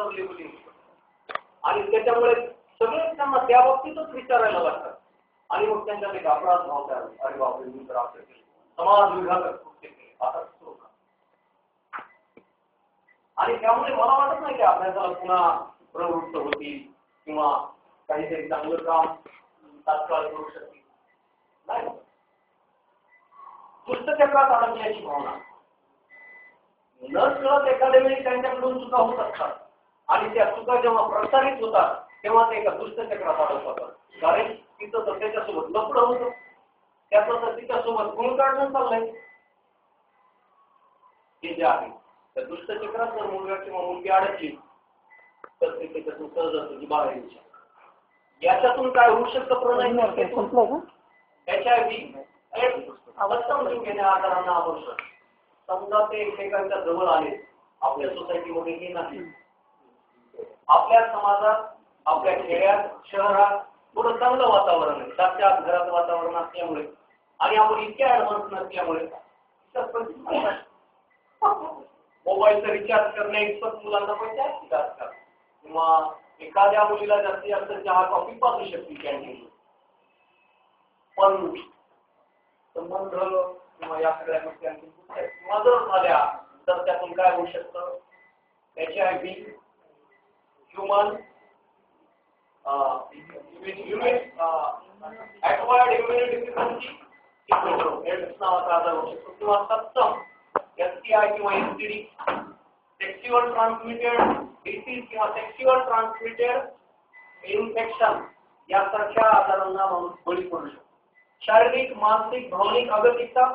Gender labelling आणि त्याच्यामुळे सगळे त्यांना त्या बाबतीतच विचारायला लागतात आणि मग त्यांच्यात एक अपराध भाव तयार होतो. अरे बापरे, मी तर असं केलं, समाज विघातक कृत्य केले, आता आणि त्यामुळे मला वाटत नाही की अभ्यासाला पुन्हा प्रवृत्त होतील किंवा काहीतरी चांगलं काम तात्काळ करू शकतील. नाही, दुष्टचक्रात अडकण्याची भावना न कळत एखाद्या वेळी त्यांच्याकडून चुका होत असतात आणि त्या चुका जेव्हा प्रसारित होतात तेव्हा ते एका दुष्टचक्रात अडकतात. कारण तिथं तर त्याच्यासोबत लफडं होतं, त्याचं तर तिच्यासोबत गुण काढणं चाललंय. हे जे आहे त्या दुष्टचक्रात जर मुलगा किंवा मुलगी अडकली तर ते त्याच्यातून सहज बाहेर येऊ शकतं. याच्यातून काय होऊ शकतं प्रणय? HIV समजून घेण्या आजारांना आवश्यक. समजा ते एकमेकांच्या जवळ आले, आपल्या सोसायटीमध्ये हे नाही, आपल्या समाजात, आपल्या खेड्यात, शहरात थोडं चांगलं वातावरण आहे, त्याच्या घरात वातावरण असल्यामुळे आणि आपण इतक्या ऍडव्हान्स नसल्यामुळे मोबाईलचा रिचार्ज करण्या इतपत मुलांना पैसे आहेत का आजकाल? किंवा एखाद्या मुलीला जास्तीत जास्त चहा कॉफी पाजू शकते कॅन्टीन. पण संबंध किंवा या सगळ्या गोष्टी मदत झाल्या तर त्यातून काय होऊ शकतं? HIV human acquired immunity deficiency AIDS नावाचा आजार होऊ शकतो किंवा सप्तम STI किंवा STD सेक्शुअल ट्रान्समिटेड डिसीज किंवा सेक्शुअल ट्रान्समिटेड इन्फेक्शन यासारख्या आजारांना माणूस बळी पडू शकतो. शारीरिक, मानसिक, भावनिक अगतिकता